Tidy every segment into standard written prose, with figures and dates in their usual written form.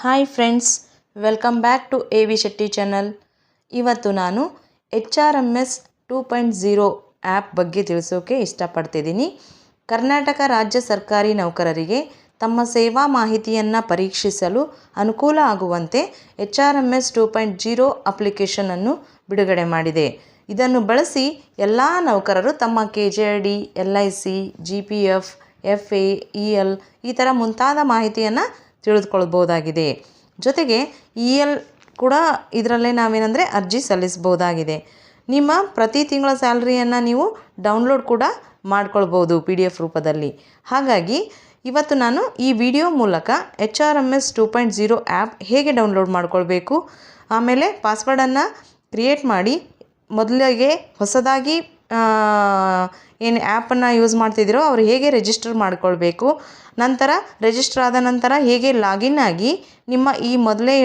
Hi friends, welcome back to A V Shetty channel. ಇವತ್ತು ನಾನು HRMS 2.0 app ಬಗ್ಗೆ ತಿಳಿಸೋಕೆ ಇಷ್ಟಪಡ್ತಿದ್ದೀನಿ. ಕರ್ನಾಟಕ ರಾಜ್ಯ ಸರ್ಕಾರಿ ನೌಕರರಿಗೆ ತಮ್ಮ ಸೇವಾ ಮಾಹಿತಿಯನ್ನು ಪರೀಕ್ಷಿಸಲು ಅನುಕೂಲ ಆಗುವಂತೆ HRMS 2.0 ಅಪ್ಲಿಕೇಶನನ್ನು ಬಿಡುಗಡೆ ಮಾಡಿದೆ. ಇದನ್ನು ಬಳಸಿ ಎಲ್ಲ ನೌಕರರು ತಮ್ಮ KJID, LIC, GPF, FA, EL ಈ ಥರ ಮುಂತಾದ ಮಾಹಿತಿಯನ್ನು ತಿಳಿದುಕೊಳ್ಬೋದಾಗಿದೆ. ಜೊತೆಗೆ EL ಕೂಡ ಇದರಲ್ಲೇ ನಾವೇನೆಂದರೆ ಅರ್ಜಿ ಸಲ್ಲಿಸಬಹುದಾಗಿದೆ. ನಿಮ್ಮ ಪ್ರತಿ ತಿಂಗಳ ಸ್ಯಾಲ್ರಿಯನ್ನು ನೀವು ಡೌನ್ಲೋಡ್ ಕೂಡ ಮಾಡ್ಕೊಳ್ಬೋದು PDF ರೂಪದಲ್ಲಿ. ಹಾಗಾಗಿ ಇವತ್ತು ನಾನು ಈ ವಿಡಿಯೋ ಮೂಲಕ HRMS 2.0 ಆ್ಯಪ್ ಹೇಗೆ ಡೌನ್ಲೋಡ್ ಮಾಡ್ಕೊಳ್ಬೇಕು, ಆಮೇಲೆ ಪಾಸ್ವರ್ಡನ್ನು ಕ್ರಿಯೇಟ್ ಮಾಡಿ ಮೊದಲಿಗೆ ಹೊಸದಾಗಿ ಏನು ಆ್ಯಪನ್ನು ಯೂಸ್ ಮಾಡ್ತಿದ್ದೀರೋ ಅವರು ಹೇಗೆ ರಿಜಿಸ್ಟರ್ ಮಾಡ್ಕೊಳ್ಬೇಕು, ನಂತರ ರಿಜಿಸ್ಟರ್ ಆದ ನಂತರ ಹೇಗೆ ಲಾಗಿನ್ ಆಗಿ ನಿಮ್ಮ ಈ ಮೊದಲೇ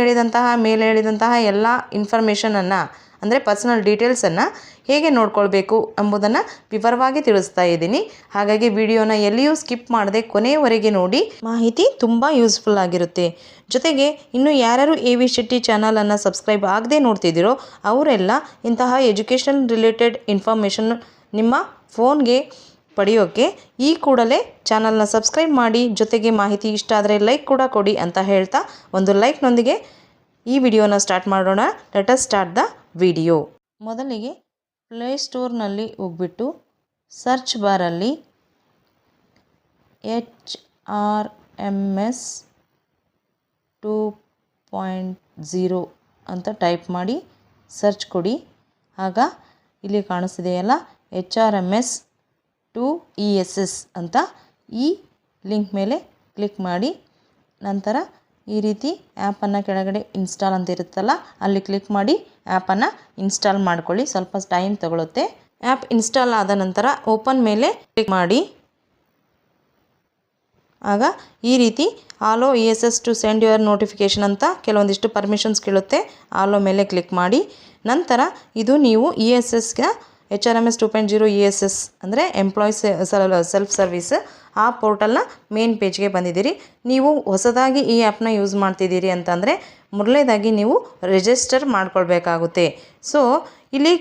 ಮೇಲೆ ಹೇಳಿದಂತಹ ಎಲ್ಲ ಇನ್ಫಾರ್ಮೇಷನನ್ನು ಅಂದರೆ ಪರ್ಸನಲ್ ಡೀಟೇಲ್ಸನ್ನು ಹೇಗೆ ನೋಡ್ಕೊಳ್ಬೇಕು ಎಂಬುದನ್ನು ವಿವರವಾಗಿ ತಿಳಿಸ್ತಾ ಇದ್ದೀನಿ. ಹಾಗಾಗಿ ವಿಡಿಯೋನ ಎಲ್ಲಿಯೂ ಸ್ಕಿಪ್ ಮಾಡದೆ ಕೊನೆಯವರೆಗೆ ನೋಡಿ, ಮಾಹಿತಿ ತುಂಬ ಯೂಸ್ಫುಲ್ ಆಗಿರುತ್ತೆ. ಜೊತೆಗೆ ಇನ್ನು ಯಾರ್ಯಾರು ಎ ವಿ ಶೆಟ್ಟಿ ಚಾನಲನ್ನು ಸಬ್ಸ್ಕ್ರೈಬ್ ಆಗದೆ ನೋಡ್ತಿದ್ದೀರೋ ಅವರೆಲ್ಲ ಇಂತಹ ಎಜುಕೇಷನ್ ರಿಲೇಟೆಡ್ ಇನ್ಫಾರ್ಮೇಷನ್ ನಿಮ್ಮ ಫೋನ್ಗೆ ಪಡೆಯೋಕ್ಕೆ ಈ ಕೂಡಲೇ ಚಾನಲ್ನ ಸಬ್ಸ್ಕ್ರೈಬ್ ಮಾಡಿ, ಜೊತೆಗೆ ಮಾಹಿತಿ ಇಷ್ಟ ಆದರೆ ಲೈಕ್ ಕೂಡ ಕೊಡಿ ಅಂತ ಹೇಳ್ತಾ ಒಂದು ಲೈಕ್ನೊಂದಿಗೆ ಈ ವಿಡಿಯೋನ ಸ್ಟಾರ್ಟ್ ಮಾಡೋಣ. Let us start the video. ಮೊದಲಿಗೆ ಪ್ಲೇಸ್ಟೋರ್ನಲ್ಲಿ ಹೋಗ್ಬಿಟ್ಟು ಸರ್ಚ್ ಬಾರಲ್ಲಿ HRMS 2.0 ಅಂತ ಟೈಪ್ ಮಾಡಿ ಸರ್ಚ್ ಕೊಡಿ. ಆಗ ಇಲ್ಲಿ ಕಾಣಿಸ್ತಿದೆಯಲ್ಲ HRMS 2 ESS ಅಂತ ಈ ಲಿಂಕ್ ಮೇಲೆ ಕ್ಲಿಕ್ ಮಾಡಿ ನಂತರ ಈ ರೀತಿ ಆ್ಯಪನ್ನು ಕೆಳಗಡೆ ಇನ್ಸ್ಟಾಲ್ ಅಂತ ಇರುತ್ತಲ್ಲ ಅಲ್ಲಿ ಕ್ಲಿಕ್ ಮಾಡಿ ಆ್ಯಪನ್ನು ಇನ್ಸ್ಟಾಲ್ ಮಾಡ್ಕೊಳ್ಳಿ. ಸ್ವಲ್ಪ ಟೈಮ್ ತಗೊಳುತ್ತೆ. ಆ್ಯಪ್ ಇನ್ಸ್ಟಾಲ್ ಆದ ನಂತರ ಓಪನ್ ಮೇಲೆ ಕ್ಲಿಕ್ ಮಾಡಿ. ಆಗ ಈ ರೀತಿ allow ESS to send your notification ಅಂತ ಕೆಲವೊಂದಿಷ್ಟು ಪರ್ಮಿಷನ್ಸ್ ಕೇಳುತ್ತೆ. ಆಲೋ ಮೇಲೆ ಕ್ಲಿಕ್ ಮಾಡಿ. ನಂತರ ಇದು ನೀವು ESSಗೆ HRMS 2.0 ESS ಅಂದರೆ ಎಂಪ್ಲಾಯೀಸ್ ಸೆಲ್ಫ್ ಸರ್ವಿಸ್ ಆ ಪೋರ್ಟಲ್ನ ಮೇನ್ ಪೇಜ್ಗೆ ಬಂದಿದ್ದೀರಿ. ನೀವು ಹೊಸದಾಗಿ ಈ ಆ್ಯಪ್ನ ಯೂಸ್ ಮಾಡ್ತಿದ್ದೀರಿ ಅಂತಂದರೆ ಮೊದಲನೇದಾಗಿ ನೀವು ರಿಜಿಸ್ಟರ್ ಮಾಡ್ಕೊಳ್ಬೇಕಾಗುತ್ತೆ. ಸೊ ಇಲ್ಲಿ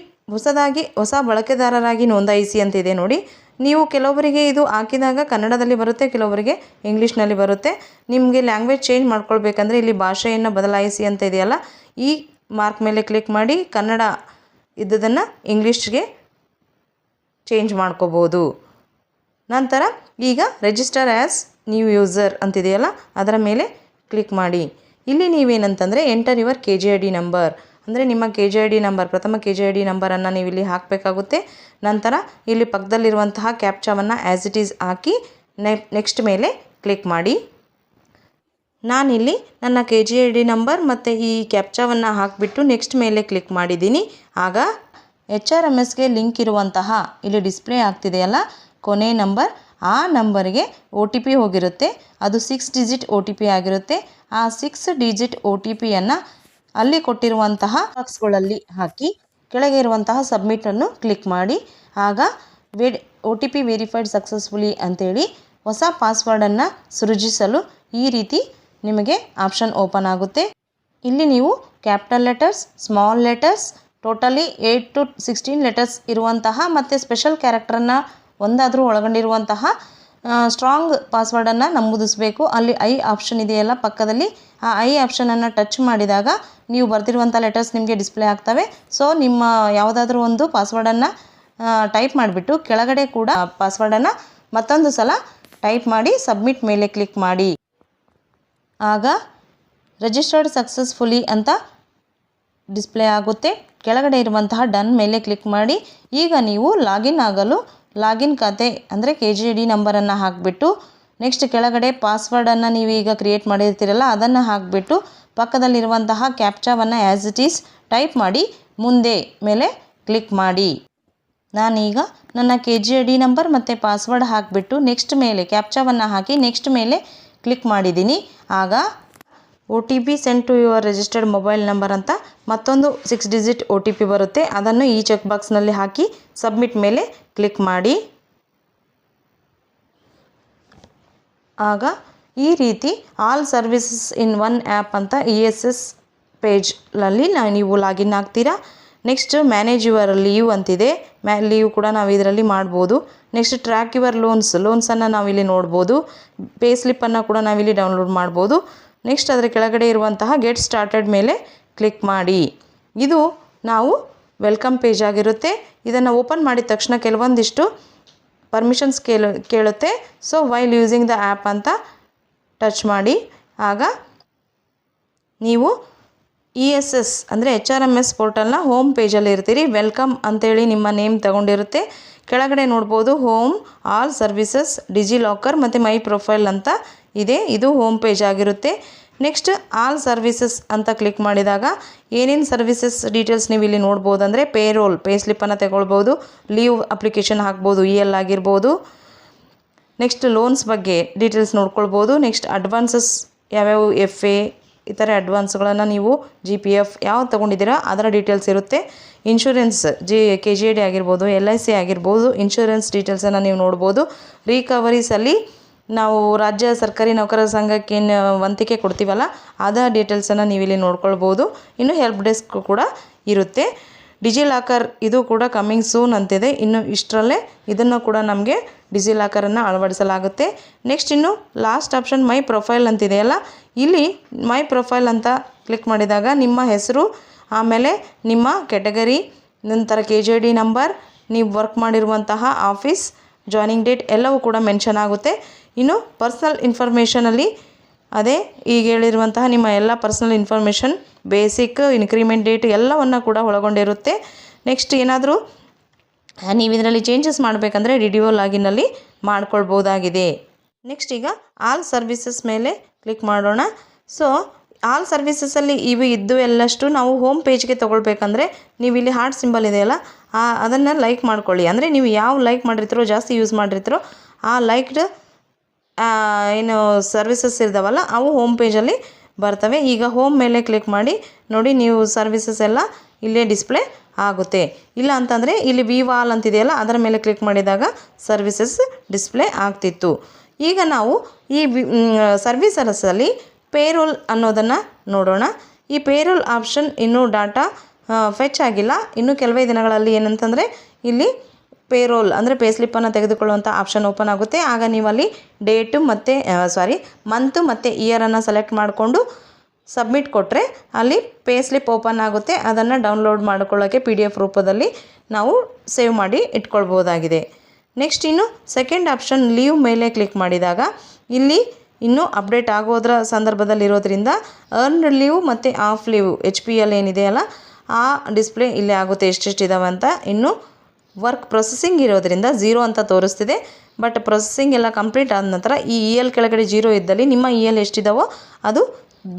ಹೊಸ ಬಳಕೆದಾರರಾಗಿ ನೋಂದಾಯಿಸಿ ಅಂತಿದೆ ನೋಡಿ. ನೀವು ಕೆಲವೊಬ್ಬರಿಗೆ ಇದು ಹಾಕಿದಾಗ ಕನ್ನಡದಲ್ಲಿ ಬರುತ್ತೆ, ಕೆಲವೊಬ್ಬರಿಗೆ ಇಂಗ್ಲೀಷ್ನಲ್ಲಿ ಬರುತ್ತೆ. ನಿಮಗೆ ಲ್ಯಾಂಗ್ವೇಜ್ ಚೇಂಜ್ ಮಾಡ್ಕೊಳ್ಬೇಕಂದ್ರೆ ಇಲ್ಲಿ ಭಾಷೆಯನ್ನು ಬದಲಾಯಿಸಿ ಅಂತ ಇದೆಯಲ್ಲ ಈ ಮಾರ್ಕ್ ಮೇಲೆ ಕ್ಲಿಕ್ ಮಾಡಿ ಕನ್ನಡ ಇದ್ದದನ್ನು ಇಂಗ್ಲೀಷ್ಗೆ ಚೇಂಜ್ ಮಾಡ್ಕೋಬೋದು. ನಂತರ ಈಗ ರಿಜಿಸ್ಟರ್ ಆ್ಯಸ್ ನ್ಯೂ ಯೂಸರ್ ಅಂತಿದೆಯಲ್ಲ ಅದರ ಮೇಲೆ ಕ್ಲಿಕ್ ಮಾಡಿ. ಇಲ್ಲಿ ನೀವೇನಂತಂದರೆ ಎಂಟರ್ ಯುವರ್ KJID ನಂಬರ್ ಅಂದರೆ ನಿಮ್ಮ KJID ನಂಬರ್, ಪ್ರಥಮ KJID ನಂಬರನ್ನು ನೀವು ಇಲ್ಲಿ ಹಾಕಬೇಕಾಗುತ್ತೆ. ನಂತರ ಇಲ್ಲಿ ಪಕ್ಕದಲ್ಲಿರುವಂತಹ ಕ್ಯಾಪ್ಚಾವನ್ನು ಆ್ಯಸ್ ಇಟ್ ಈಸ್ ಹಾಕಿ ನೆಕ್ಸ್ಟ್ ಮೇಲೆ ಕ್ಲಿಕ್ ಮಾಡಿ. ನಾನಿಲ್ಲಿ ನನ್ನ KJID ನಂಬರ್ ಮತ್ತು ಈ ಕ್ಯಾಪ್ಚಾವನ್ನು ಹಾಕಿಬಿಟ್ಟು ನೆಕ್ಸ್ಟ್ ಮೇಲೆ ಕ್ಲಿಕ್ ಮಾಡಿದ್ದೀನಿ. ಆಗ HRMSಗೆ ಲಿಂಕ್ ಇರುವಂತಹ ಇಲ್ಲಿ ಡಿಸ್ಪ್ಲೇ ಆಗ್ತಿದೆಯಲ್ಲ ಕೊನೆ ನಂಬರ್, ಆ ನಂಬರ್ಗೆ OTP ಹೋಗಿರುತ್ತೆ. ಅದು 6 ಡಿಜಿಟ್ OTP ಆಗಿರುತ್ತೆ. ಆ 6 ಡಿಜಿಟ್ OTPಯನ್ನು ಅಲ್ಲಿ ಕೊಟ್ಟಿರುವಂತಹ ಬಾಕ್ಸ್ಗಳಲ್ಲಿ ಹಾಕಿ ಕೆಳಗೆ ಇರುವಂತಹ ಸಬ್ಮಿಟನ್ನು ಕ್ಲಿಕ್ ಮಾಡಿ. ಆಗ OTP ವೆರಿಫೈಡ್ ಸಕ್ಸಸ್ಫುಲಿ ಅಂತೇಳಿ ಹೊಸ ಪಾಸ್ವರ್ಡನ್ನು ಸೃಜಿಸಲು ಈ ರೀತಿ ನಿಮಗೆ ಆಪ್ಷನ್ ಓಪನ್ ಆಗುತ್ತೆ. ಇಲ್ಲಿ ನೀವು capital letters, small letters, totally 8 to 16 letters ಇರುವಂತಹ ಮತ್ತು ಸ್ಪೆಷಲ್ ಕ್ಯಾರೆಕ್ಟರನ್ನು ಒಂದಾದರೂ ಒಳಗೊಂಡಿರುವಂತಹ ಸ್ಟ್ರಾಂಗ್ ಪಾಸ್ವರ್ಡನ್ನು ನಮೂದಿಸಬೇಕು. ಅಲ್ಲಿ ಐ ಆಪ್ಷನ್ ಇದೆಯಲ್ಲ ಪಕ್ಕದಲ್ಲಿ, ಆ ಐ ಆಪ್ಷನನ್ನು ಟಚ್ ಮಾಡಿದಾಗ ನೀವು ಬರೆದಿರುವಂಥ ಲೆಟರ್ಸ್ ನಿಮಗೆ ಡಿಸ್ಪ್ಲೇ ಆಗ್ತವೆ. ಸೊ ನಿಮ್ಮ ಯಾವುದಾದ್ರೂ ಒಂದು ಪಾಸ್ವರ್ಡನ್ನು ಟೈಪ್ ಮಾಡಿಬಿಟ್ಟು ಕೆಳಗಡೆ ಕೂಡ ಪಾಸ್ವರ್ಡನ್ನು ಮತ್ತೊಂದು ಸಲ ಟೈಪ್ ಮಾಡಿ ಸಬ್ಮಿಟ್ ಮೇಲೆ ಕ್ಲಿಕ್ ಮಾಡಿ. ಆಗ ರಿಜಿಸ್ಟರ್ಡ್ ಸಕ್ಸಸ್ಫುಲಿ ಅಂತ ಡಿಸ್ಪ್ಲೇ ಆಗುತ್ತೆ. ಕೆಳಗಡೆ ಇರುವಂತಹ ಡನ್ ಮೇಲೆ ಕ್ಲಿಕ್ ಮಾಡಿ. ಈಗ ನೀವು ಲಾಗಿನ್ ಆಗಲು ಲಾಗಿನ್ ಖಾತೆ ಅಂದರೆ KJID ನಂಬರನ್ನು ಹಾಕಿಬಿಟ್ಟು ನೆಕ್ಸ್ಟ್ ಕೆಳಗಡೆ ಪಾಸ್ವರ್ಡನ್ನು ನೀವು ಈಗ ಕ್ರಿಯೇಟ್ ಮಾಡಿರ್ತೀರಲ್ಲ ಅದನ್ನು ಹಾಕಿಬಿಟ್ಟು ಪಕ್ಕದಲ್ಲಿರುವಂತಹ ಕ್ಯಾಪ್ಚಾವನ್ನು ಆ್ಯಸ್ ಇಟ್ ಈಸ್ ಟೈಪ್ ಮಾಡಿ ಮುಂದೆ ಮೇಲೆ ಕ್ಲಿಕ್ ಮಾಡಿ. ನಾನೀಗ ನನ್ನ KJID ನಂಬರ್ ಮತ್ತು ಪಾಸ್ವರ್ಡ್ ಹಾಕಿಬಿಟ್ಟು ನೆಕ್ಸ್ಟ್ ಮೇಲೆ ಕ್ಯಾಪ್ಚಾವನ್ನು ಹಾಕಿ ನೆಕ್ಸ್ಟ್ ಮೇಲೆ ಕ್ಲಿಕ್ ಮಾಡಿದ್ದೀನಿ. ಆಗ OTP send to your registered mobile number ಅಂತ ಮತ್ತೊಂದು 6 ಡಿಜಿಟ್ OTP ಬರುತ್ತೆ. ಅದನ್ನು ಈ ಚೆಕ್ ಬಾಕ್ಸ್ನಲ್ಲಿ ಹಾಕಿ ಸಬ್ಮಿಟ್ ಮೇಲೆ ಕ್ಲಿಕ್ ಮಾಡಿ. ಆಗ ಈ ರೀತಿ all services in one app ಅಂತ ESS ಪೇಜಲ್ಲಿ ನೀವು ಲಾಗಿನ್ ಆಗ್ತೀರಾ. ನೆಕ್ಸ್ಟ್ ಮ್ಯಾನೇಜ್ ಯುವರ್ ಲೀವ್ ಅಂತಿದೆ, ಲೀವ್ ಕೂಡ ನಾವು ಇದರಲ್ಲಿ ಮಾಡ್ಬೋದು. ನೆಕ್ಸ್ಟ್ ಟ್ರ್ಯಾಕ್ ಯುವರ್ ಲೋನ್ಸನ್ನು ನಾವಿಲ್ಲಿ ನೋಡ್ಬೋದು. ಪೇ ಸ್ಲಿಪ್ಪನ್ನು ಕೂಡ ನಾವಿಲ್ಲಿ ಡೌನ್ಲೋಡ್ ಮಾಡ್ಬೋದು. ನೆಕ್ಸ್ಟ್ ಅದರ ಕೆಳಗಡೆ ಇರುವಂತಹ ಗೆಟ್ ಸ್ಟಾರ್ಟೆಡ್ ಮೇಲೆ ಕ್ಲಿಕ್ ಮಾಡಿ. ಇದು ನಾವು ವೆಲ್ಕಮ್ ಪೇಜ್ ಆಗಿರುತ್ತೆ. ಇದನ್ನು ಓಪನ್ ಮಾಡಿದ ತಕ್ಷಣ ಕೆಲವೊಂದಿಷ್ಟು ಪರ್ಮಿಷನ್ಸ್ ಕೇಳುತ್ತೆ. So while using the app ಅಂತ ಟಚ್ ಮಾಡಿ. ಆಗ ನೀವು ESS ಅಂದರೆ HRMS ಪೋರ್ಟಲ್ನ ಹೋಮ್ ಪೇಜಲ್ಲಿ ಇರ್ತೀರಿ. ವೆಲ್ಕಮ್ ಅಂತೇಳಿ ನಿಮ್ಮ ನೇಮ್ ತಗೊಂಡಿರುತ್ತೆ. ಕೆಳಗಡೆ ನೋಡ್ಬೋದು ಹೋಮ್, ಆಲ್ ಸರ್ವಿಸಸ್, ಡಿಜಿಲಾಕರ್ ಮತ್ತು ಮೈ ಪ್ರೊಫೈಲ್ ಅಂತ ಇದೆ. ಇದು ಹೋಮ್ ಪೇಜ್ ಆಗಿರುತ್ತೆ. ನೆಕ್ಸ್ಟ್ ಆಲ್ ಸರ್ವಿಸಸ್ ಅಂತ ಕ್ಲಿಕ್ ಮಾಡಿದಾಗ ಏನೇನು ಸರ್ವಿಸಸ್ ಡೀಟೇಲ್ಸ್ ನೀವು ಇಲ್ಲಿ ನೋಡ್ಬೋದು ಅಂದರೆ ಪೇ ಸ್ಲಿಪ್ಪನ್ನು ತಗೊಳ್ಬೋದು, ಲೀವ್ ಅಪ್ಲಿಕೇಶನ್ ಹಾಕ್ಬೋದು, EL ಆಗಿರ್ಬೋದು. ನೆಕ್ಸ್ಟ್ ಲೋನ್ಸ್ ಬಗ್ಗೆ ಡೀಟೇಲ್ಸ್ ನೋಡ್ಕೊಳ್ಬೋದು. ನೆಕ್ಸ್ಟ್ ಅಡ್ವಾನ್ಸಸ್ ಯಾವ್ಯಾವ FA ಈ ಥರ ಅಡ್ವಾನ್ಸ್ಗಳನ್ನು ನೀವು GPF ಯಾವ್ದು ತೊಗೊಂಡಿದ್ದೀರಾ ಅದರ ಡೀಟೇಲ್ಸ್ ಇರುತ್ತೆ. ಇನ್ಶೂರೆನ್ಸ್ KGD ಆಗಿರ್ಬೋದು, LIC ಆಗಿರ್ಬೋದು, ಇನ್ಶೂರೆನ್ಸ್ ಡೀಟೇಲ್ಸನ್ನು ನೀವು ನೋಡ್ಬೋದು. ರಿಕವರೀಸಲ್ಲಿ ನಾವು ರಾಜ್ಯ ಸರ್ಕಾರಿ ನೌಕರರ ಸಂಘಕ್ಕೆ ಏನು ವಂತಿಕೆ ಕೊಡ್ತೀವಲ್ಲ ಅದರ ಡೀಟೇಲ್ಸನ್ನು ನೀವು ಇಲ್ಲಿ ನೋಡ್ಕೊಳ್ಬೋದು. ಇನ್ನು ಹೆಲ್ಪ್ ಡೆಸ್ಕ್ ಕೂಡ ಇರುತ್ತೆ. ಡಿಜಿಲಾಕರ್ ಇದು ಕೂಡ ಕಮ್ಮಿಂಗ್ ಸೂನ್ ಅಂತಿದೆ. ಇನ್ನು ಇಷ್ಟರಲ್ಲೇ ಇದನ್ನು ಕೂಡ ನಮಗೆ ಡಿಜಿಲಾಕರನ್ನು ಅಳವಡಿಸಲಾಗುತ್ತೆ. ನೆಕ್ಸ್ಟ್ ಇನ್ನು ಲಾಸ್ಟ್ ಆಪ್ಷನ್ ಮೈ ಪ್ರೊಫೈಲ್ ಅಂತಿದೆಯಲ್ಲ, ಇಲ್ಲಿ ಮೈ ಪ್ರೊಫೈಲ್ ಅಂತ ಕ್ಲಿಕ್ ಮಾಡಿದಾಗ ನಿಮ್ಮ ಹೆಸರು, ಆಮೇಲೆ ನಿಮ್ಮ ಕೆಟಗರಿ, ನಂತರ KGD ನಂಬರ್, ನೀವು ವರ್ಕ್ ಮಾಡಿರುವಂತಹ ಆಫೀಸ್, ಜಾಯ್ನಿಂಗ್ ಡೇಟ್ ಎಲ್ಲವೂ ಕೂಡ ಮೆನ್ಷನ್ ಆಗುತ್ತೆ. ಇನ್ನು ಪರ್ಸ್ನಲ್ ಇನ್ಫಾರ್ಮೇಷನಲ್ಲಿ ಅದೇ ಈಗ ಹೇಳಿರುವಂತಹ ನಿಮ್ಮ ಎಲ್ಲ personal information, basic, increment date ಎಲ್ಲವನ್ನು ಕೂಡ ಒಳಗೊಂಡಿರುತ್ತೆ. ನೆಕ್ಸ್ಟ್ ಏನಾದರೂ ನೀವು ಇದರಲ್ಲಿ ಚೇಂಜಸ್ ಮಾಡಬೇಕಂದ್ರೆ DDO ಲಾಗಿನಲ್ಲಿ ಮಾಡ್ಕೊಳ್ಬೋದಾಗಿದೆ. ನೆಕ್ಸ್ಟ್ ಈಗ ಆಲ್ ಸರ್ವಿಸಸ್ ಮೇಲೆ ಕ್ಲಿಕ್ ಮಾಡೋಣ. ಸೊ ಆಲ್ ಸರ್ವಿಸಸಲ್ಲಿ ಇವು ಇದ್ದು ಎಲ್ಲಷ್ಟು ನಾವು ಹೋಮ್ ಪೇಜ್ಗೆ ತೊಗೊಳ್ಬೇಕಂದ್ರೆ ನೀವು ಇಲ್ಲಿ ಹಾರ್ಟ್ ಸಿಂಬಲ್ ಇದೆಯಲ್ಲ ಅದನ್ನು ಲೈಕ್ ಮಾಡ್ಕೊಳ್ಳಿ. ಅಂದರೆ ನೀವು ಯಾವ ಲೈಕ್ ಮಾಡಿರ್ತೀರೋ, ಜಾಸ್ತಿ ಯೂಸ್ ಮಾಡಿರ್ತೀರೋ ಆ ಲೈಕ್ಡ್ ಏನು ಸರ್ವಿಸಸ್ ಇರ್ತಾವಲ್ಲ ಅವು ಹೋಮ್ ಪೇಜಲ್ಲಿ ಬರ್ತವೆ. ಈಗ ಹೋಮ್ ಮೇಲೆ ಕ್ಲಿಕ್ ಮಾಡಿ ನೋಡಿ, ನೀವು ಸರ್ವಿಸಸ್ ಎಲ್ಲ ಇಲ್ಲೇ ಡಿಸ್ಪ್ಲೇ ಆಗುತ್ತೆ. ಇಲ್ಲ ಅಂತಂದರೆ ಇಲ್ಲಿ ವ್ಯೂ ಆಲ್ ಅಂತಿದೆಯಲ್ಲ ಅದರ ಮೇಲೆ ಕ್ಲಿಕ್ ಮಾಡಿದಾಗ ಸರ್ವಿಸಸ್ ಡಿಸ್ಪ್ಲೇ ಆಗ್ತಿತ್ತು. ಈಗ ನಾವು ಈ ಸರ್ವಿಸಸಲ್ಲಿ ಪೇರೋಲ್ ಅನ್ನೋದನ್ನು ನೋಡೋಣ. ಈ ಪೇರೋಲ್ ಆಪ್ಷನ್ ಇನ್ನೂ ಡಾಟಾ ಫೆಚ್ ಆಗಿಲ್ಲ. ಇನ್ನು ಕೆಲವೇ ದಿನಗಳಲ್ಲಿ ಏನಂತಂದರೆ ಇಲ್ಲಿ ಪೇರೋಲ್ ಅಂದರೆ ಪೇ ಸ್ಲಿಪ್ಪನ್ನು ತೆಗೆದುಕೊಳ್ಳುವಂಥ ಆಪ್ಷನ್ ಓಪನ್ ಆಗುತ್ತೆ. ಆಗ ನೀವು ಅಲ್ಲಿ ಡೇಟು ಮತ್ತು ಮಂತು ಮತ್ತು ಇಯರನ್ನು ಸೆಲೆಕ್ಟ್ ಮಾಡಿಕೊಂಡು ಸಬ್ಮಿಟ್ ಕೊಟ್ಟರೆ ಅಲ್ಲಿ ಪೇ ಸ್ಲಿಪ್ ಓಪನ್ ಆಗುತ್ತೆ. ಅದನ್ನು ಡೌನ್ಲೋಡ್ ಮಾಡ್ಕೊಳ್ಳೋಕ್ಕೆ PDF ರೂಪದಲ್ಲಿ ನಾವು ಸೇವ್ ಮಾಡಿ ಇಟ್ಕೊಳ್ಬೋದಾಗಿದೆ. ನೆಕ್ಸ್ಟ್ ಇನ್ನು ಸೆಕೆಂಡ್ ಆಪ್ಷನ್ ಲೀವ್ ಮೇಲೆ ಕ್ಲಿಕ್ ಮಾಡಿದಾಗ ಇಲ್ಲಿ ಇನ್ನೂ ಅಪ್ಡೇಟ್ ಆಗೋದ್ರ ಸಂದರ್ಭದಲ್ಲಿರೋದ್ರಿಂದ ಅರ್ನ್ಡ್ ಲೀವ್ ಮತ್ತು ಆಫ್ ಲೀವ್ HPL ಏನಿದೆಯಲ್ಲ ಆ ಡಿಸ್ಪ್ಲೇ ಇಲ್ಲೇ ಆಗುತ್ತೆ ಎಷ್ಟೆಷ್ಟಿದಾವೆ ಅಂತ. ಇನ್ನು ವರ್ಕ್ ಪ್ರೊಸೆಸಿಂಗ್ ಇರೋದ್ರಿಂದ 0 ಅಂತ ತೋರಿಸ್ತಿದೆ. ಬಟ್ ಪ್ರೊಸೆಸಿಂಗ್ ಎಲ್ಲ ಕಂಪ್ಲೀಟ್ ಆದ ನಂತರ ಈ EL ಕೆಳಗಡೆ 0 ಇದ್ದಲ್ಲಿ ನಿಮ್ಮ EL ಎಷ್ಟಿದಾವೋ ಅದು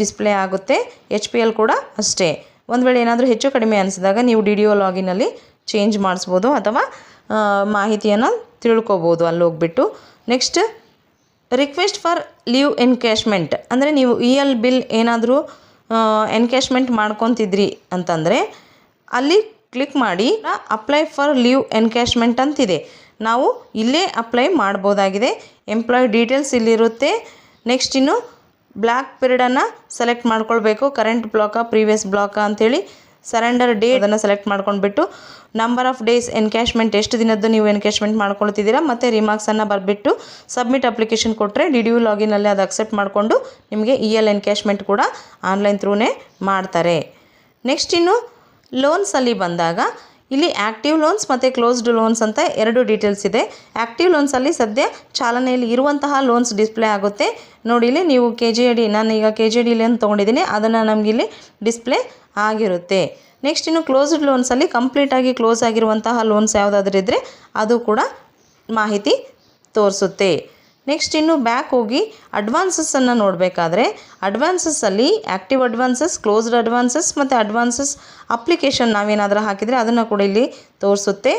ಡಿಸ್ಪ್ಲೇ ಆಗುತ್ತೆ. HPL ಕೂಡ ಅಷ್ಟೇ. ಒಂದು ವೇಳೆ ಏನಾದರೂ ಹೆಚ್ಚು ಕಡಿಮೆ ಅನಿಸಿದಾಗ ನೀವು DDO ಲಾಗಿನಲ್ಲಿ ಚೇಂಜ್ ಮಾಡಿಸ್ಬೋದು ಅಥವಾ ಮಾಹಿತಿಯನ್ನು ತಿಳ್ಕೊಬೋದು ಅಲ್ಲಿ ಹೋಗ್ಬಿಟ್ಟು. Next request for leave encashment ಅಂದರೆ ನೀವು EL ಬಿಲ್ ಏನಾದರೂ ಎನ್ಕ್ಯಾಶ್ಮೆಂಟ್ ಮಾಡ್ಕೊತಿದ್ರಿ ಅಂತಂದರೆ ಅಲ್ಲಿ ಕ್ಲಿಕ್ ಮಾಡಿ ಅಪ್ಲೈ ಫಾರ್ ಲೀವ್ ಎನ್ಕ್ಯಾಶ್ಮೆಂಟ್ ಅಂತಿದೆ. ನಾವು ಇಲ್ಲೇ ಅಪ್ಲೈ ಮಾಡ್ಬೋದಾಗಿದೆ. ಎಂಪ್ಲಾಯ್ ಡೀಟೇಲ್ಸ್ ಇಲ್ಲಿರುತ್ತೆ. ನೆಕ್ಸ್ಟ್ ಇನ್ನು ಬ್ಲ್ಯಾಕ್ ಪೀರಿಯಡನ್ನು ಸೆಲೆಕ್ಟ್ ಮಾಡ್ಕೊಳ್ಬೇಕು. ಕರೆಂಟ್ ಬ್ಲಾಕಾ ಪ್ರೀವಿಯಸ್ ಬ್ಲಾಕಾ ಅಂಥೇಳಿ ಸರೆಂಡರ್ ಡೇಟ್ ಅದನ್ನು ಸೆಲೆಕ್ಟ್ ಮಾಡ್ಕೊಂಡ್ಬಿಟ್ಟು ನಂಬರ್ ಆಫ್ ಡೇಸ್ ಎನ್ಕ್ಯಾಶ್ಮೆಂಟ್ ಎಷ್ಟು ದಿನದ್ದು ನೀವು ಎನ್ಕ್ಯಾಶ್ಮೆಂಟ್ ಮಾಡ್ಕೊಳ್ತಿದ್ದೀರಾ ಮತ್ತು ರಿಮಾರ್ಕ್ಸನ್ನು ಬರೆದ್ಬಿಟ್ಟು ಸಬ್ಮಿಟ್ ಅಪ್ಲಿಕೇಶನ್ ಕೊಟ್ಟರೆ DDO ಲಾಗಿನಲ್ಲಿ ಅದು ಅಕ್ಸೆಪ್ಟ್ ಮಾಡಿಕೊಂಡು ನಿಮಗೆ EL ಎನ್ಕ್ಯಾಶ್ಮೆಂಟ್ ಕೂಡ ಆನ್ಲೈನ್ ಥ್ರೂನೇ ಮಾಡ್ತಾರೆ. ನೆಕ್ಸ್ಟ್ ಇನ್ನು ಲೋನ್ಸಲ್ಲಿ ಬಂದಾಗ ಇಲ್ಲಿ ಆ್ಯಕ್ಟಿವ್ ಲೋನ್ಸ್ ಮತ್ತು ಕ್ಲೋಸ್ಡ್ ಲೋನ್ಸ್ ಅಂತ 2 ಡೀಟೇಲ್ಸ್ ಇದೆ. ಆ್ಯಕ್ಟಿವ್ ಲೋನ್ಸಲ್ಲಿ ಸದ್ಯ ಚಾಲನೆಯಲ್ಲಿ ಇರುವಂತಹ ಲೋನ್ಸ್ ಡಿಸ್ಪ್ಲೇ ಆಗುತ್ತೆ. ನೋಡಿ ಇಲ್ಲಿ ನೀವು KGD, ನಾನು ಈಗ KGD ಲೋನ್ ತೊಗೊಂಡಿದ್ದೀನಿ, ಅದನ್ನು ನಮಗಿಲ್ಲಿ ಡಿಸ್ಪ್ಲೇ ಆಗಿರುತ್ತೆ. ನೆಕ್ಸ್ಟ್ ಇನ್ನು ಕ್ಲೋಸ್ಡ್ ಲೋನ್ಸಲ್ಲಿ ಕಂಪ್ಲೀಟಾಗಿ ಕ್ಲೋಸ್ ಆಗಿರುವಂತಹ ಲೋನ್ಸ್ ಯಾವುದಾದ್ರೂ ಇದ್ದರೆ ಅದು ಕೂಡ ಮಾಹಿತಿ ತೋರಿಸುತ್ತೆ. ನೆಕ್ಸ್ಟ್ ಇನ್ನು ಬ್ಯಾಕ್ ಹೋಗಿ ಅಡ್ವಾನ್ಸಸ್ಸನ್ನು ನೋಡಬೇಕಾದ್ರೆ ಅಡ್ವಾನ್ಸಸ್ಸಲ್ಲಿ ಆ್ಯಕ್ಟಿವ್ ಅಡ್ವಾನ್ಸಸ್, ಕ್ಲೋಸ್ಡ್ ಅಡ್ವಾನ್ಸಸ್ ಮತ್ತು ಅಡ್ವಾನ್ಸಸ್ ಅಪ್ಲಿಕೇಶನ್ ನಾವೇನಾದರೂ ಹಾಕಿದರೆ ಅದನ್ನು ಕೂಡ ಇಲ್ಲಿ ತೋರಿಸುತ್ತೆ.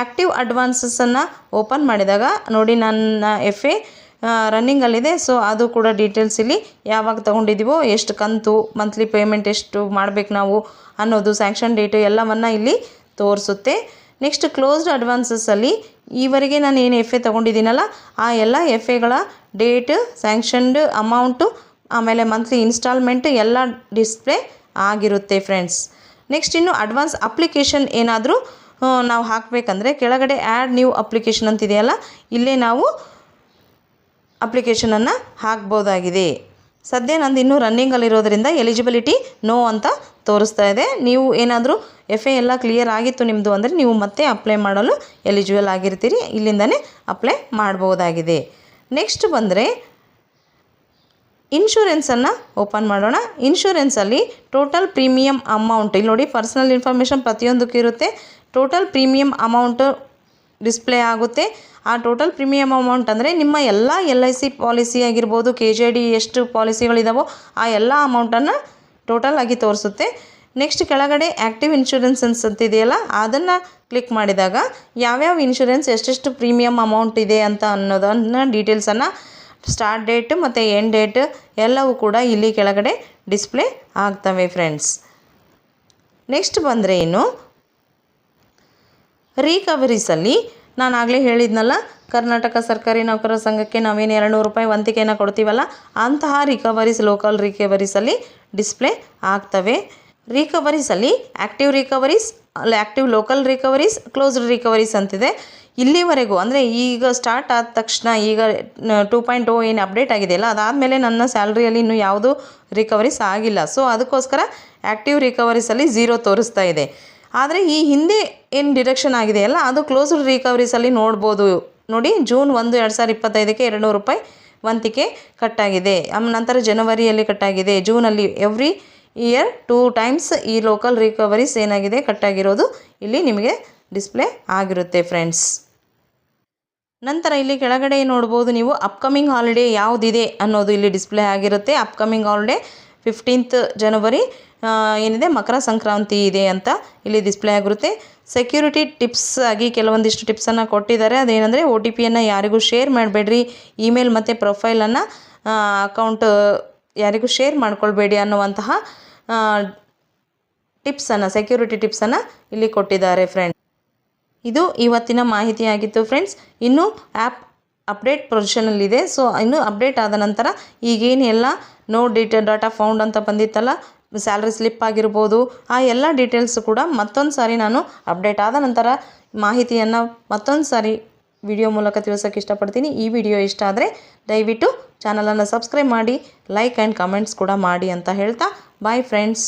ಆ್ಯಕ್ಟಿವ್ ಅಡ್ವಾನ್ಸಸ್ಸನ್ನು ಓಪನ್ ಮಾಡಿದಾಗ ನೋಡಿ ನನ್ನ FA ರನ್ನಿಂಗಲ್ಲಿದೆ. ಸೊ ಅದು ಕೂಡ ಡೀಟೇಲ್ಸ್ ಇಲ್ಲಿ ಯಾವಾಗ ತೊಗೊಂಡಿದ್ದೀವೋ, ಎಷ್ಟು ಕಂತು, ಮಂತ್ಲಿ ಪೇಮೆಂಟ್ ಎಷ್ಟು ಮಾಡಬೇಕು ನಾವು ಅನ್ನೋದು, ಸ್ಯಾಂಕ್ಷನ್ ಡೇಟು ಎಲ್ಲವನ್ನು ಇಲ್ಲಿ ತೋರಿಸುತ್ತೆ. ನೆಕ್ಸ್ಟ್ ಕ್ಲೋಸ್ಡ್ ಅಡ್ವಾನ್ಸಸ್ಸಲ್ಲಿ ಈವರೆಗೆ ನಾನು ಏನು ಎಫ್ ಎ ತೊಗೊಂಡಿದ್ದೀನಲ್ಲ ಆ ಎಲ್ಲ ಎಫ್ ಎಗಳ ಡೇಟ್, ಸ್ಯಾಂಕ್ಷನ್ಡ್ ಅಮೌಂಟು, ಆಮೇಲೆ ಮಂತ್ಲಿ ಇನ್ಸ್ಟಾಲ್ಮೆಂಟ್ ಎಲ್ಲ ಡಿಸ್ಪ್ಲೇ ಆಗಿರುತ್ತೆ ಫ್ರೆಂಡ್ಸ್. ನೆಕ್ಸ್ಟ್ ಇನ್ನು ಅಡ್ವಾನ್ಸ್ ಅಪ್ಲಿಕೇಶನ್ ಏನಾದರೂ ನಾವು ಹಾಕಬೇಕಂದ್ರೆ ಕೆಳಗಡೆ ಆ್ಯಡ್ ನ್ಯೂ ಅಪ್ಲಿಕೇಶನ್ ಅಂತಿದೆಯಲ್ಲ, ಇಲ್ಲೇ ನಾವು ಅಪ್ಲಿಕೇಶನನ್ನು ಹಾಕ್ಬೋದಾಗಿದೆ. ಸದ್ಯ ನಂದು ಇನ್ನೂ ರನ್ನಿಂಗಲ್ಲಿರೋದ್ರಿಂದ ಎಲಿಜಿಬಿಲಿಟಿ ನೋ ಅಂತ ತೋರಿಸ್ತಾ ಇದೆ. ನೀವು ಏನಾದರೂ ಎಫ್ ಎ ಎಲ್ಲ ಕ್ಲಿಯರ್ ಆಗಿತ್ತು ನಿಮ್ಮದು ಅಂದರೆ ನೀವು ಮತ್ತೆ ಅಪ್ಲೈ ಮಾಡಲು ಎಲಿಜಿಬಲ್ ಆಗಿರ್ತೀರಿ, ಇಲ್ಲಿಂದನೇ ಅಪ್ಲೈ ಮಾಡ್ಬೋದಾಗಿದೆ. ನೆಕ್ಸ್ಟ್ ಬಂದರೆ ಇನ್ಶೂರೆನ್ಸನ್ನು ಓಪನ್ ಮಾಡೋಣ. ಇನ್ಶೂರೆನ್ಸಲ್ಲಿ ಟೋಟಲ್ ಪ್ರೀಮಿಯಂ ಅಮೌಂಟ್, ಇಲ್ಲಿ ನೋಡಿ ಪರ್ಸನಲ್ ಇನ್ಫಾರ್ಮೇಷನ್ ಪ್ರತಿಯೊಂದಕ್ಕೂ ಇರುತ್ತೆ. ಟೋಟಲ್ ಪ್ರೀಮಿಯಂ ಅಮೌಂಟು ಡಿಸ್ಪ್ಲೇ ಆಗುತ್ತೆ. ಆ ಟೋಟಲ್ ಪ್ರೀಮಿಯಂ ಅಮೌಂಟ್ ಅಂದರೆ ನಿಮ್ಮ ಎಲ್ಲ LIC ಪಾಲಿಸಿ ಆಗಿರ್ಬೋದು, KJD ಎಷ್ಟು ಪಾಲಿಸಿಗಳಿದಾವೋ ಆ ಎಲ್ಲ ಅಮೌಂಟನ್ನು ಟೋಟಲ್ ಆಗಿ ತೋರಿಸುತ್ತೆ. ನೆಕ್ಸ್ಟ್ ಕೆಳಗಡೆ ಆ್ಯಕ್ಟಿವ್ ಇನ್ಶೂರೆನ್ಸ್ ಅಂತಿದೆಯಲ್ಲ, ಅದನ್ನು ಕ್ಲಿಕ್ ಮಾಡಿದಾಗ ಯಾವ್ಯಾವ ಇನ್ಶೂರೆನ್ಸ್ ಎಷ್ಟೆಷ್ಟು ಪ್ರೀಮಿಯಂ ಅಮೌಂಟ್ ಇದೆ ಅಂತ ಅನ್ನೋದನ್ನು ಡೀಟೇಲ್ಸನ್ನು, ಸ್ಟಾರ್ಟ್ ಡೇಟ್ ಮತ್ತು ಎಂಡ್ ಡೇಟ್ ಎಲ್ಲವೂ ಕೂಡ ಇಲ್ಲಿ ಕೆಳಗಡೆ ಡಿಸ್ಪ್ಲೇ ಆಗ್ತವೆ ಫ್ರೆಂಡ್ಸ್. ನೆಕ್ಸ್ಟ್ ಬಂದರೆ ಇನ್ನು ರಿಕವರೀಸಲ್ಲಿ ನಾನು ಆಗಲೇ ಹೇಳಿದ್ನಲ್ಲ, ಕರ್ನಾಟಕ ಸರ್ಕಾರಿ ನೌಕರರ ಸಂಘಕ್ಕೆ ನಾವೇನು 200 ರೂಪಾಯಿ ವಂತಿಕೆಯನ್ನು ಕೊಡ್ತೀವಲ್ಲ, ಅಂತಹ ರಿಕವರೀಸ್, ಲೋಕಲ್ ರಿಕವರೀಸಲ್ಲಿ ಡಿಸ್ಪ್ಲೇ ಆಗ್ತವೆ. ರಿಕವರೀಸಲ್ಲಿ active recoveries, active local recoveries, closed recoveries ಅಂತಿದೆ. ಇಲ್ಲಿವರೆಗೂ ಅಂದರೆ ಈಗ ಸ್ಟಾರ್ಟ್ ಆದ ತಕ್ಷಣ ಈಗ 2.0 ಏನು ಅಪ್ಡೇಟ್ ಆಗಿದೆಯಲ್ಲ, ಅದಾದಮೇಲೆ ನನ್ನ ಸ್ಯಾಲ್ರಿಯಲ್ಲಿ ಇನ್ನೂ ಯಾವುದೂ ರಿಕವರೀಸ್ ಆಗಿಲ್ಲ. ಸೊ ಅದಕ್ಕೋಸ್ಕರ ಆ್ಯಕ್ಟಿವ್ ರಿಕವರೀಸಲ್ಲಿ 0 ತೋರಿಸ್ತಾ ಇದೆ. ಆದರೆ ಈ ಹಿಂದೆ ಏನು ಡಿಡಕ್ಷನ್ ಆಗಿದೆಯಲ್ಲ ಅದು ಕ್ಲೋಸ್ಡ್ ರಿಕವರೀಸಲ್ಲಿ ನೋಡ್ಬೋದು. ನೋಡಿ, ಜೂನ್ 1, 2025ಕ್ಕೆ 200 ರೂಪಾಯಿ ವಂತಿಕೆ ಕಟ್ಟಾಗಿದೆ. ನಂತರ ಜನವರಿಯಲ್ಲಿ ಕಟ್ಟಾಗಿದೆ, ಜೂನಲ್ಲಿ ಎವ್ರಿ ಇಯರ್ 2 ಟೈಮ್ಸ್ ಈ ಲೋಕಲ್ ರಿಕವರೀಸ್ ಏನಾಗಿದೆ ಕಟ್ಟಾಗಿರೋದು ಇಲ್ಲಿ ನಿಮಗೆ ಡಿಸ್ಪ್ಲೇ ಆಗಿರುತ್ತೆ ಫ್ರೆಂಡ್ಸ್. ನಂತರ ಇಲ್ಲಿ ಕೆಳಗಡೆ ನೋಡ್ಬೋದು ನೀವು ಅಪ್ಕಮಿಂಗ್ ಹಾಲಿಡೇ ಯಾವುದಿದೆ ಅನ್ನೋದು ಇಲ್ಲಿ ಡಿಸ್ಪ್ಲೇ ಆಗಿರುತ್ತೆ. ಅಪ್ಕಮಿಂಗ್ ಹಾಲಿಡೇ 15th ಜನವರಿ ಏನಿದೆ ಮಕರ ಸಂಕ್ರಾಂತಿ ಇದೆ ಅಂತ ಇಲ್ಲಿ ಡಿಸ್ಪ್ಲೇ ಆಗಿರುತ್ತೆ. ಸೆಕ್ಯೂರಿಟಿ ಟಿಪ್ಸ್ ಆಗಿ ಕೆಲವೊಂದಿಷ್ಟು ಟಿಪ್ಸನ್ನು ಕೊಟ್ಟಿದ್ದಾರೆ. ಅದೇನೆಂದರೆ OTPಯನ್ನು ಯಾರಿಗೂ ಶೇರ್ ಮಾಡಬೇಡ್ರಿ, ಇಮೇಲ್ ಮತ್ತು ಪ್ರೊಫೈಲನ್ನು ಅಕೌಂಟ್ ಯಾರಿಗೂ ಶೇರ್ ಮಾಡ್ಕೊಳ್ಬೇಡಿ ಅನ್ನುವಂತಹ ಟಿಪ್ಸನ್ನು, ಸೆಕ್ಯೂರಿಟಿ ಟಿಪ್ಸನ್ನು ಇಲ್ಲಿ ಕೊಟ್ಟಿದ್ದಾರೆ ಫ್ರೆಂಡ್ಸ್. ಇದು ಇವತ್ತಿನ ಮಾಹಿತಿಯಾಗಿತ್ತು ಫ್ರೆಂಡ್ಸ್. ಇನ್ನೂ ಆ್ಯಪ್ ಅಪ್ಡೇಟ್ ಪೊಸಿಷನಲ್ಲಿದೆ. ಸೊ ಇನ್ನು ಅಪ್ಡೇಟ್ ಆದ ನಂತರ ಈಗೇನು ಎಲ್ಲ ನೋ ಡಾಟಾ ಫೌಂಡ್ ಅಂತ ಬಂದಿತ್ತಲ್ಲ, ಸ್ಯಾಲ್ರಿ ಸ್ಲಿಪ್ ಆಗಿರ್ಬೋದು, ಆ ಎಲ್ಲ ಡೀಟೇಲ್ಸ್ ಕೂಡ ಮತ್ತೊಂದು ಸಾರಿ ನಾನು ಅಪ್ಡೇಟ್ ಆದ ನಂತರ ಮಾಹಿತಿಯನ್ನು ಮತ್ತೊಂದು ಸಾರಿ ವಿಡಿಯೋ ಮೂಲಕ ತಿಳಿಸೋಕ್ಕೆ ಇಷ್ಟಪಡ್ತೀನಿ. ಈ ವಿಡಿಯೋ ಇಷ್ಟ ಆದರೆ ದಯವಿಟ್ಟು ಚಾನಲನ್ನು ಸಬ್ಸ್ಕ್ರೈಬ್ ಮಾಡಿ, ಲೈಕ್ ಆ್ಯಂಡ್ ಕಮೆಂಟ್ಸ್ ಕೂಡ ಮಾಡಿ ಅಂತ ಹೇಳ್ತಾ ಬಾಯ್ ಫ್ರೆಂಡ್ಸ್.